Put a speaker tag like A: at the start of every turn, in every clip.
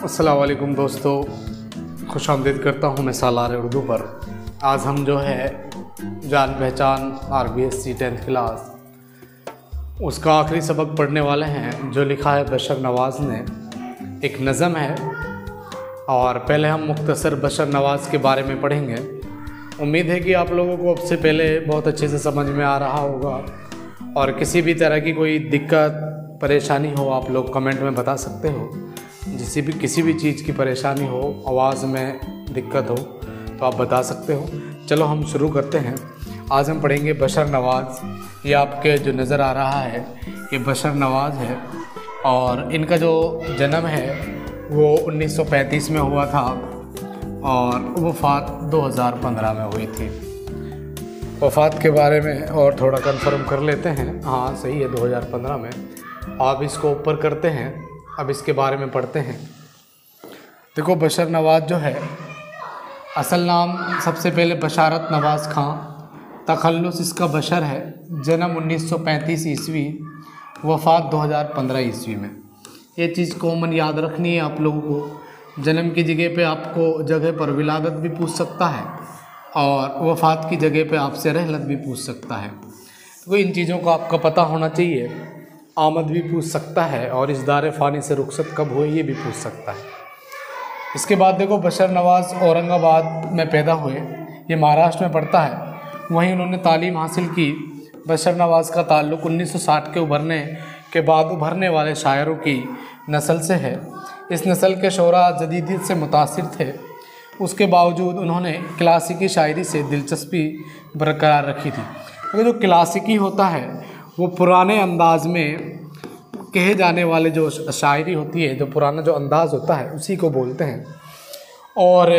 A: अस्सलाम वालेकुम दोस्तों, खुश आमदीद करता हूँ मैं सालार उर्दू पर। आज हम जो है जान पहचान RBSc 10th क्लास उसका आखिरी सबक पढ़ने वाले हैं, जो लिखा है बशर नवाज़ ने। एक नज़म है और पहले हम मुख्तसर बशर नवाज़ के बारे में पढ़ेंगे। उम्मीद है कि आप लोगों को अब से पहले बहुत अच्छे से समझ में आ रहा होगा, और किसी भी तरह की कोई दिक्कत परेशानी हो आप लोग कमेंट में बता सकते हो। किसी भी चीज़ की परेशानी हो, आवाज़ में दिक्कत हो तो आप बता सकते हो। चलो हम शुरू करते हैं। आज हम पढ़ेंगे बशर नवाज़। ये आपके जो नज़र आ रहा है ये बशर नवाज़ है, और इनका जो जन्म है वो 1935 में हुआ था और वफ़ात 2015 में हुई थी। वफ़ात के बारे में और थोड़ा कंफर्म कर लेते हैं। हाँ सही है, 2015 में। आप इसको ऊपर करते हैं, अब इसके बारे में पढ़ते हैं। देखो, बशर नवाज़ जो है, असल नाम सबसे पहले बशारत नवाज़ खां, तखल्लुस इसका बशर है, जन्म 1935 ईस्वी, वफ़ात 2015 ईस्वी में। ये चीज़ कॉमन याद रखनी है आप लोगों को। जन्म की जगह पे आपको जगह पर विलादत भी पूछ सकता है, और वफ़ात की जगह पे आपसे रहलत भी पूछ सकता है। तो इन चीज़ों को आपका पता होना चाहिए। आमद भी पूछ सकता है, और इस दार फ़ानी से रुखसत कब हुए ये भी पूछ सकता है। इसके बाद देखो, बशर नवाज़ औरंगाबाद में पैदा हुए। ये महाराष्ट्र में पड़ता है, वहीं उन्होंने तालीम हासिल की। बशर नवाज़ का ताल्लुक़ 1960 के उभरने के बाद उभरने वाले शायरों की नस्ल से है। इस नस्ल के शोरा जदीदियत से मुतासिर थे। उसके बावजूद उन्होंने क्लासिकी शायरी से दिलचस्पी बरकरार रखी थी। तो जो क्लासिकी होता है वो पुराने अंदाज में कहे जाने वाले जो शायरी होती है, जो पुराना जो अंदाज़ होता है उसी को बोलते हैं। और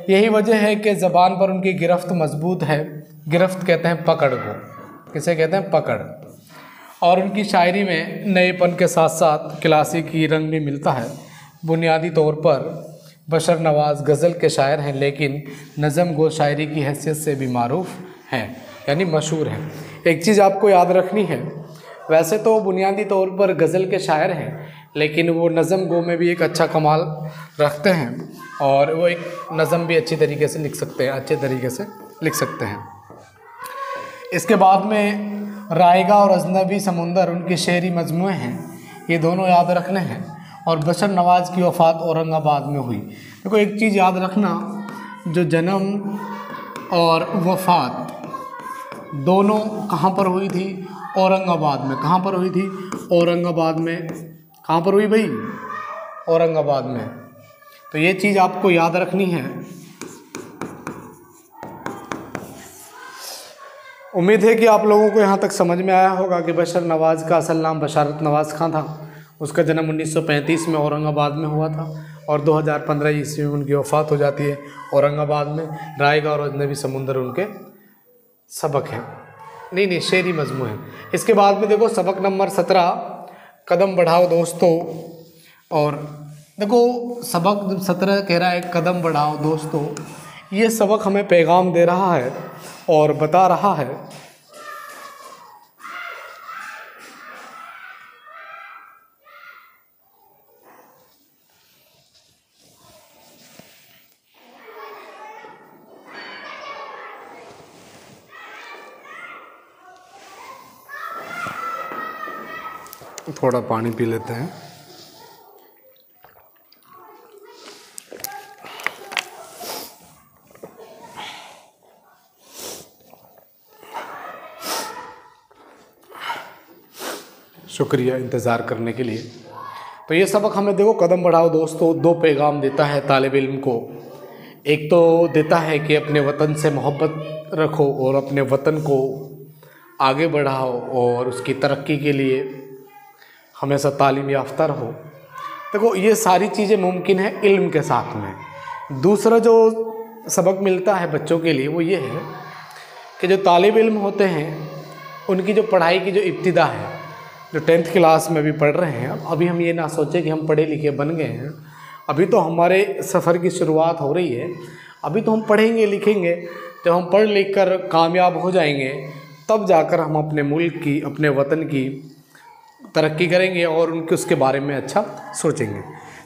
A: यही वजह है कि ज़बान पर उनकी गिरफ्त मजबूत है। गिरफ्त कहते हैं पकड़ को, किसे कहते हैं? पकड़। और उनकी शायरी में नएपन के साथ साथ क्लासिकी रंग भी मिलता है। बुनियादी तौर पर बशर नवाज़ गज़ल के शायर हैं, लेकिन नज़म गो शायरी की हैसियत से भी मारूफ़ हैं, यानी मशहूर हैं। एक चीज़ आपको याद रखनी है, वैसे तो बुनियादी तौर पर गज़ल के शायर हैं, लेकिन वो नज़म गो में भी एक अच्छा कमाल रखते हैं, और वो एक नज़म भी अच्छी तरीके से लिख सकते हैं, अच्छे तरीके से लिख सकते हैं। इसके बाद में रायगा और अजनबी समुंदर उनके शेरी मजमूए हैं, ये दोनों याद रखने हैं। और बशर नवाज़ की वफ़ात औरंगाबाद में हुई। देखो, एक चीज़ याद रखना, जो जन्म और वफ़ात दोनों कहाँ पर हुई थी? औरंगाबाद में। कहाँ पर हुई थी? औरंगाबाद में। कहाँ पर हुई भाई? औरंगाबाद में। तो ये चीज़ आपको याद रखनी है। उम्मीद है कि आप लोगों को यहाँ तक समझ में आया होगा कि बशर नवाज़ का असल नाम बशारत नवाज़ खां था। उसका जन्म 1935 में औरंगाबाद में हुआ था, और 2015 ईस्वी में उनकी वफ़ात हो जाती है औरंगाबाद में। रायगा और अजनबी समुंदर उनके सबक हैं, नहीं शेरी मजमू है। इसके बाद में देखो, सबक नंबर 17, कदम बढ़ाओ दोस्तों। और देखो, सबक 17 कह रहा है कदम बढ़ाओ दोस्तों। ये सबक हमें पैगाम दे रहा है और बता रहा है थोड़ा पानी पी लेते हैं। शुक्रिया इंतज़ार करने के लिए। तो ये सबक हमें देखो, कदम बढ़ाओ दोस्तों, दो पैगाम देता है तालिब इल्म को। एक तो देता है कि अपने वतन से मोहब्बत रखो और अपने वतन को आगे बढ़ाओ, और उसकी तरक्की के लिए हमेशा तालीम याफ्ता रहो। देखो, ये सारी चीज़ें मुमकिन है इल्म के साथ में। दूसरा जो सबक मिलता है बच्चों के लिए वो ये है कि जो तालिब इल्म होते हैं उनकी जो पढ़ाई की जो इब्तिदा है, जो 10th क्लास में भी पढ़ रहे हैं, अभी हम ये ना सोचें कि हम पढ़े लिखे बन गए हैं। अभी तो हमारे सफ़र की शुरुआत हो रही है। अभी तो हम पढ़ेंगे लिखेंगे, जब हम पढ़ लिख कर कामयाब हो जाएंगे तब जाकर हम अपने मुल्क की, अपने वतन की तरक्की करेंगे और उनके उसके बारे में अच्छा सोचेंगे।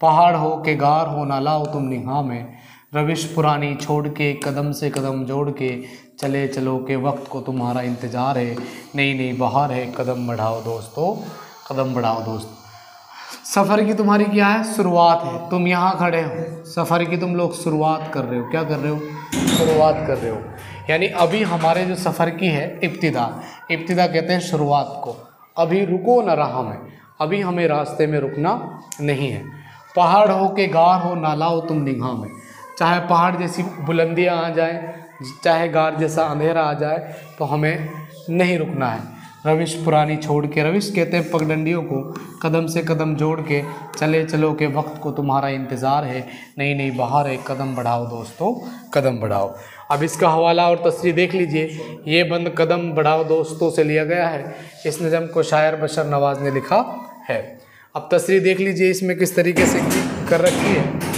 A: पहाड़ हो के गार हो ना लाओ तुम निगाह में, रविश पुरानी छोड़ के कदम से कदम जोड़ के, चले चलो के वक्त को तुम्हारा इंतज़ार है, नई नई बहार है, कदम बढ़ाओ दोस्तों, कदम बढ़ाओ दोस्तों। सफ़र की तुम्हारी क्या है? शुरुआत है। तुम यहाँ खड़े हो, सफ़र की तुम लोग शुरुआत कर रहे हो। क्या कर रहे हो? शुरुआत कर रहे हो। यानी अभी हमारे जो सफ़र की है इब्तिदा, इब्तिदा कहते हैं शुरुआत को। अभी रुको न राह में, अभी हमें रास्ते में रुकना नहीं है। पहाड़ हो के गार हो ना लाओ तुम निगाह में, चाहे पहाड़ जैसी बुलंदियाँ आ जाएं, चाहे गार जैसा अंधेरा आ जाए, तो हमें नहीं रुकना है। रविश पुरानी छोड़ के, रविश कहते हैं पगडंडियों को, कदम से कदम जोड़ के, चले चलो के वक्त को तुम्हारा इंतज़ार है, नई नई बहार है, कदम बढ़ाओ दोस्तों, कदम बढ़ाओ। अब इसका हवाला और तस्रीह देख लीजिए। ये बंद कदम बढ़ाओ दोस्तों से लिया गया है। इस नज़म को शायर बशर नवाज़ ने लिखा है। अब तस्रीह देख लीजिए इसमें किस तरीके से कर रखी है।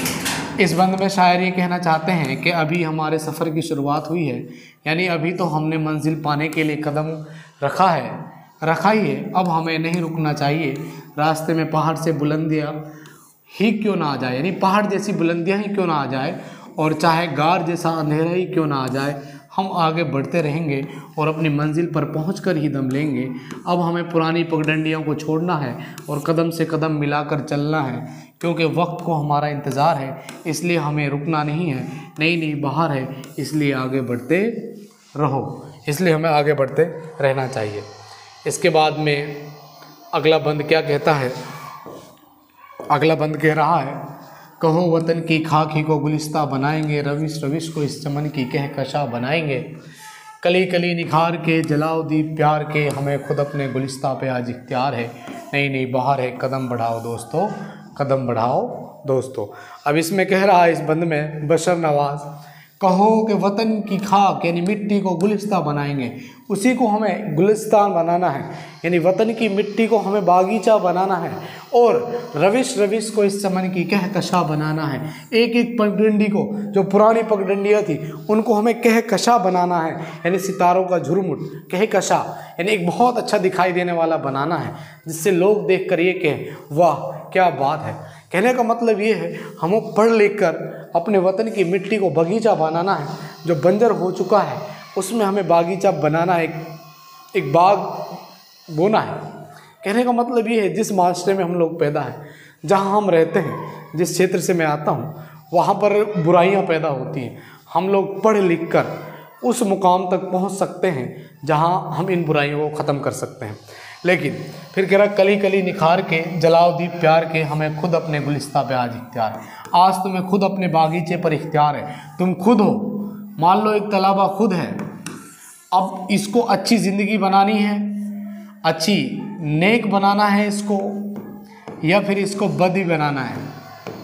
A: इस बंद में शायर ये कहना चाहते हैं कि अभी हमारे सफ़र की शुरुआत हुई है, यानी अभी तो हमने मंजिल पाने के लिए कदम रखा ही है, अब हमें नहीं रुकना चाहिए। रास्ते में पहाड़ से बुलंदियाँ ही क्यों ना आ जाए, यानी पहाड़ जैसी बुलंदियाँ ही क्यों ना आ जाए, और चाहे गार जैसा अंधेरा ही क्यों ना आ जाए, हम आगे बढ़ते रहेंगे और अपनी मंजिल पर पहुंचकर ही दम लेंगे। अब हमें पुरानी पगडंडियों को छोड़ना है और कदम से कदम मिलाकर चलना है, क्योंकि वक्त को हमारा इंतज़ार है, इसलिए हमें रुकना नहीं है। नई नई बहार है, इसलिए आगे बढ़ते रहो, इसलिए हमें आगे बढ़ते रहना चाहिए। इसके बाद में अगला बंद क्या कहता है? अगला बंद कह रहा है, कहो वतन की खाकी को गुलिस्ता बनाएंगे, रविश रविश को इस चमन की कहकशा बनाएंगे। कली कली निखार के, जलाओ दीप प्यार के, हमें खुद अपने गुलिस्ता पे आज इख्तियार है, नई नई बहार है, कदम बढ़ाओ दोस्तों, कदम बढ़ाओ दोस्तों। अब इसमें कह रहा है इस बंद में बशर नवाज़, कहो कि वतन की खाक यानी मिट्टी को गुलिस्ता बनाएंगे, उसी को हमें गुलिस्तान बनाना है, यानी वतन की मिट्टी को हमें बागीचा बनाना है, और रविश रविश को इस चमन की कहकशा बनाना है। एक एक पगडंडी को, जो पुरानी पगडंडियाँ थी, उनको हमें कहकशा बनाना है, यानी सितारों का झुरमुट, कहकशा यानी एक बहुत अच्छा दिखाई देने वाला बनाना है, जिससे लोग देख कर ये कहें वाह क्या बात है। कहने का मतलब ये है, हमें पढ़ लिख कर अपने वतन की मिट्टी को बगीचा बनाना है, जो बंजर हो चुका है उसमें हमें बागीचा बनाना है, एक बाग बोना है। कहने का मतलब ये है, जिस माशरे में हम लोग पैदा हैं, जहाँ हम रहते हैं, जिस क्षेत्र से मैं आता हूँ, वहाँ पर बुराइयाँ पैदा होती हैं। हम लोग पढ़ लिख कर उस मुकाम तक पहुँच सकते हैं जहाँ हम इन बुराइयों को ख़त्म कर सकते हैं। लेकिन फिर कह रहा, कली कली निखार के, जलाओ दीप प्यार के, हमें खुद अपने गुलिस्ता पे आज इख्तियार है। आज तुम्हें खुद अपने बागीचे पर इख्तियार है, तुम खुद हो, मान लो एक तलाबा खुद है, अब इसको अच्छी ज़िंदगी बनानी है, अच्छी नेक बनाना है इसको, या फिर इसको बदी बनाना है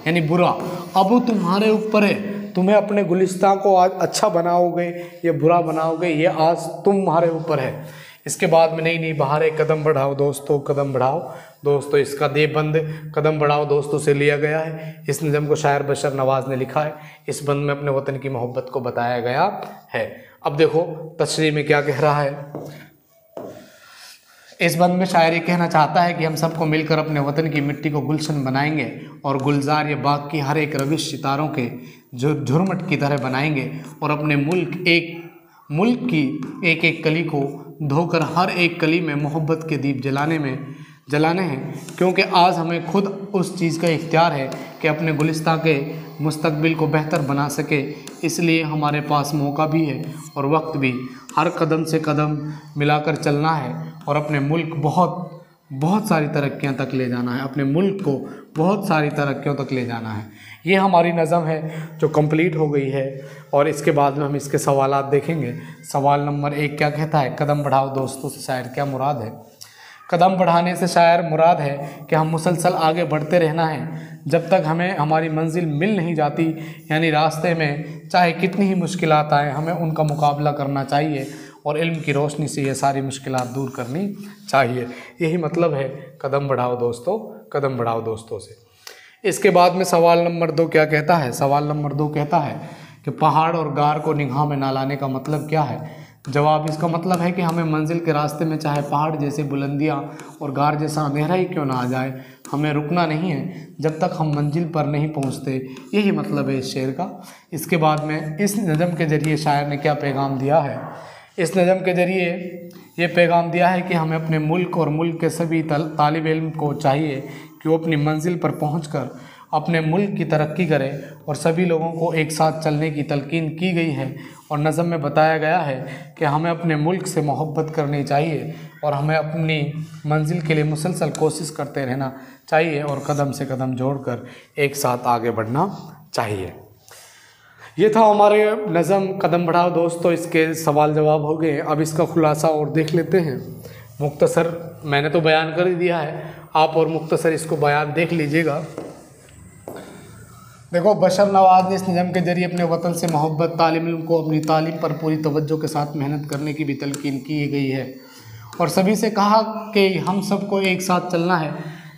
A: यानी बुरा, अब वो तुम्हारे ऊपर है। तुम्हें अपने गुलिस्तान को आज अच्छा बनाओगे या बुरा बनाओगे, ये आज तुम्हारे ऊपर है। इसके बाद में नई नई बहारें, कदम बढ़ाओ दोस्तों, कदम बढ़ाओ दोस्तों। इसका देबंद कदम बढ़ाओ दोस्तों से लिया गया है। इस नज़म को शायर बशर नवाज़ ने लिखा है। इस बंद में अपने वतन की मोहब्बत को बताया गया है। अब देखो तशरीह में क्या कह रहा है। इस बंद में शायर ये कहना चाहता है कि हम सबको मिलकर अपने वतन की मिट्टी को गुलशन बनाएंगे और गुलजार या बाग की हर एक रविश सितारों के झुरमुट की तरह बनाएंगे, और अपने मुल्क की एक एक कली को धोकर हर एक कली में मोहब्बत के दीप जलाने हैं, क्योंकि आज हमें खुद उस चीज़ का इख्तियार है कि अपने गुलिस्तान के मुस्तकबिल को बेहतर बना सके। इसलिए हमारे पास मौका भी है और वक्त भी। हर कदम से कदम मिलाकर चलना है और अपने मुल्क बहुत सारी तरक्कियां तक ले जाना है, अपने मुल्क को बहुत सारी तरक्कियों तक ले जाना है। ये हमारी नज़म है जो कंप्लीट हो गई है, और इसके बाद में हम इसके सवालात देखेंगे। सवाल नंबर 1 क्या कहता है? कदम बढ़ाओ दोस्तों से शायर क्या मुराद है? कदम बढ़ाने से शायर मुराद है कि हम मुसलसल आगे बढ़ते रहना है जब तक हमें हमारी मंजिल मिल नहीं जाती, यानी रास्ते में चाहे कितनी ही मुश्किलात आए, हमें उनका मुकाबला करना चाहिए और इल्म की रोशनी से ये सारी मुश्किलात दूर करनी चाहिए। यही मतलब है कदम बढ़ाओ दोस्तों, कदम बढ़ाओ दोस्तों से। इसके बाद में सवाल नंबर 2 क्या कहता है? सवाल नंबर 2 कहता है कि पहाड़ और गार को निगाह में ना लाने का मतलब क्या है? जवाब इसका मतलब है कि हमें मंजिल के रास्ते में चाहे पहाड़ जैसे बुलंदियाँ और गार जैसा अंधेरा ही क्यों ना आ जाए, हमें रुकना नहीं है जब तक हम मंजिल पर नहीं पहुंचते। यही मतलब है इस शेर का। इसके बाद में इस नज़म के ज़रिए शायर ने क्या पैगाम दिया है? इस नज़म के ज़रिए ये पैगाम दिया है कि हमें अपने मुल्क और मुल्क के सभी तालिब इल्म को चाहिए कि वो अपनी मंजिल पर पहुंचकर अपने मुल्क की तरक्की करें, और सभी लोगों को एक साथ चलने की तलकीन की गई है। और नज़म में बताया गया है कि हमें अपने मुल्क से मोहब्बत करनी चाहिए और हमें अपनी मंजिल के लिए मुसलसल कोशिश करते रहना चाहिए और कदम से कदम जोड़कर एक साथ आगे बढ़ना चाहिए। ये था हमारे नज़म कदम बढ़ाओ दोस्तों। इसके सवाल जवाब हो गए, अब इसका खुलासा और देख लेते हैं। मुख्तसर मैंने तो बयान कर ही दिया है, आप और मुख्तसर इसको बयान देख लीजिएगा। देखो, बशर नवाज़ ने इस निज़म के ज़रिए अपने वतन से मोहब्बत, तालिम इल्म को अपनी तालीम पर पूरी तवज्जो के साथ मेहनत करने की भी तलकीन की गई है और सभी से कहा कि हम सबको एक साथ चलना है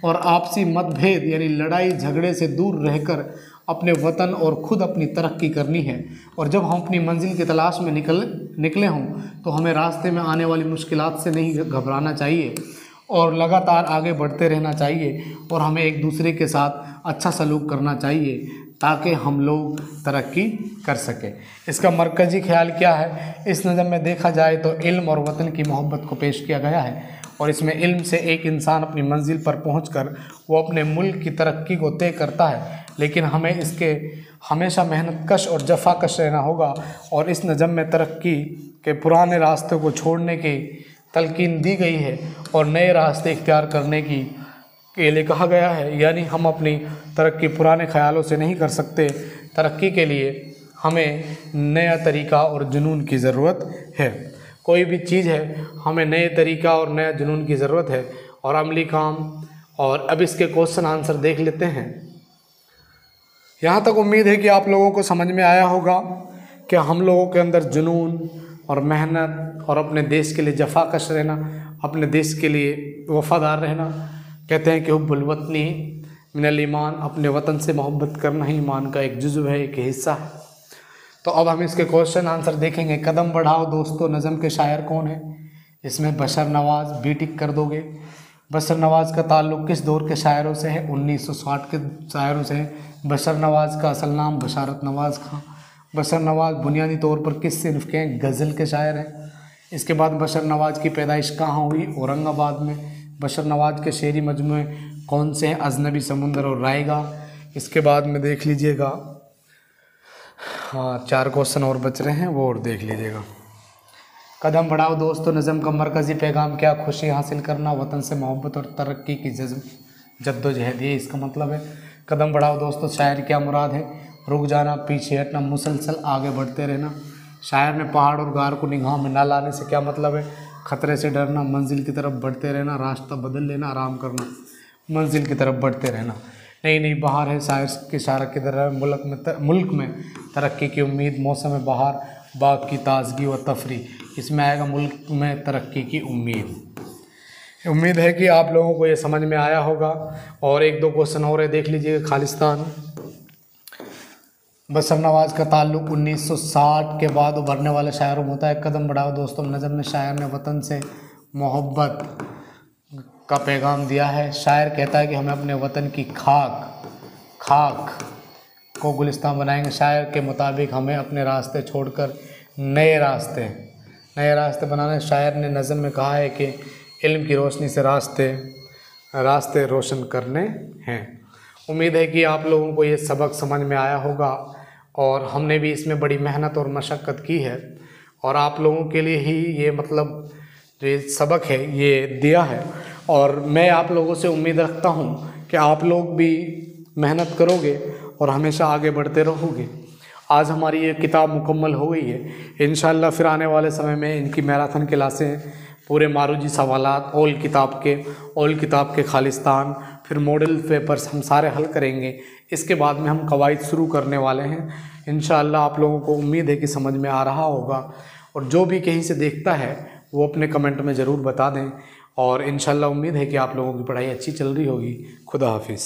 A: और आपसी मतभेद यानी लड़ाई झगड़े से दूर रहकर अपने वतन और ख़ुद अपनी तरक्की करनी है। और जब हम अपनी मंजिल की तलाश में निकले हों तो हमें रास्ते में आने वाली मुश्किलात से नहीं घबराना चाहिए और लगातार आगे बढ़ते रहना चाहिए और हमें एक दूसरे के साथ अच्छा सलूक करना चाहिए ताकि हम लोग तरक्की कर सकें। इसका मरकज़ी ख्याल क्या है? इस नज़म में देखा जाए तो इल्म और वतन की मोहब्बत को पेश किया गया है और इसमें इल्म से एक इंसान अपनी मंजिल पर पहुंचकर वो अपने मुल्क की तरक्की को तय करता है, लेकिन हमें इसके हमेशा मेहनत कश और जफाकश रहना होगा। और इस नज़म में तरक्की के पुराने रास्ते को छोड़ने की तलकीन दी गई है और नए रास्ते इख्तियार करने के लिए कहा गया है। यानी हम अपनी तरक्की पुराने ख्यालों से नहीं कर सकते। तरक्की के लिए हमें नया तरीका और जुनून की ज़रूरत है। कोई भी चीज़ है, हमें नए तरीका और नया जुनून की ज़रूरत है और अमली काम। और अब इसके क्वेश्चन आंसर देख लेते हैं। यहाँ तक उम्मीद है कि आप लोगों को समझ में आया होगा कि हम लोगों के अंदर जुनून और मेहनत और अपने देश के लिए जफाकश रहना, अपने देश के लिए वफ़ादार रहना। कहते हैं कि हुब्बुल वतनी मिनल ईमान, अपने वतन से मोहब्बत करना ही ईमान का एक जुज़्व है, एक हिस्सा है। तो अब हम इसके क्वेश्चन आंसर देखेंगे। कदम बढ़ाओ दोस्तों नज़म के शायर कौन है? इसमें बशर नवाज़, बी टिक कर दोगे। बशर नवाज़ का ताल्लुक़ किस दौर के शायरों से है? 1960 के शायरों से है। बशर नवाज़ का असल नाम बशारत नवाज़ खां। बशर नवाज़ बुनियादी तौर पर किस सिनफ के हैं? गज़ल के शायर हैं। इसके बाद बशर नवाज़ की पैदाइश कहाँ हुई? औरंगाबाद में। बशर नवाज़ के शेरी मजमूए कौन से हैं? अजनबी समुंदर और रायगा। इसके बाद में देख लीजिएगा, हाँ 4 क्वेश्चन और बच रहे हैं, वो और देख लीजिएगा। कदम बढ़ाओ दोस्तों नज़म का मरकज़ी पैगाम क्या? खुशी हासिल करना, वतन से मोहब्बत और तरक्की की जद्दोजहद, ये इसका मतलब है। कदम बढ़ाओ दोस्तों शायर क्या मुराद है? रुक जाना, पीछे हटना, मुसलसल आगे बढ़ते रहना। शायर ने पहाड़ और गार को निगाह में न लाने से क्या मतलब है? ख़तरे से डरना, मंजिल की तरफ बढ़ते रहना, रास्ता बदल लेना, आराम करना, मंजिल की तरफ बढ़ते रहना। नई बहार है, शायर की शायरी की तरह मुल्क में तरक्की की उम्मीद, मौसम बहार, बाग की ताजगी व तफरी। इसमें आएगा मुल्क में तरक्की की उम्मीद। उम्मीद है कि आप लोगों को ये समझ में आया होगा। और 1-2 क्वेश्चन और है, देख लीजिएगा। खालिस्तान, बशर नवाज़ का ताल्लुक़ 1960 के बाद उभरने वाले शायरों में होता है। कदम बढ़ाओ दोस्तों नज़म में शायर ने वतन से मोहब्बत का पैगाम दिया है। शायर कहता है कि हमें अपने वतन की खाक को गुलिस्तान बनाएंगे। शायर के मुताबिक हमें अपने रास्ते छोड़कर नए रास्ते बनाने। शायर ने नज़म में कहा है कि इल्म की रोशनी से रास्ते रोशन करने हैं। उम्मीद है कि आप लोगों को ये सबक समझ में आया होगा और हमने भी इसमें बड़ी मेहनत और मशक्क़त की है और आप लोगों के लिए ही ये मतलब जो ये सबक है ये दिया है। और मैं आप लोगों से उम्मीद रखता हूँ कि आप लोग भी मेहनत करोगे और हमेशा आगे बढ़ते रहोगे। आज हमारी ये किताब मुकम्मल हो गई है। इंशाअल्लाह फिर आने वाले समय में इनकी मैराथन क्लासें, पूरे मारूजी सवालात, ओल किताब के खालिस्तान, फिर मॉडल पेपर्स हम सारे हल करेंगे। इसके बाद में हम कवायद शुरू करने वाले हैं। इंशाअल्लाह आप लोगों को उम्मीद है कि समझ में आ रहा होगा और जो भी कहीं से देखता है वो अपने कमेंट में ज़रूर बता दें। और इंशाअल्लाह उम्मीद है कि आप लोगों की पढ़ाई अच्छी चल रही होगी। खुदा हाफिज़।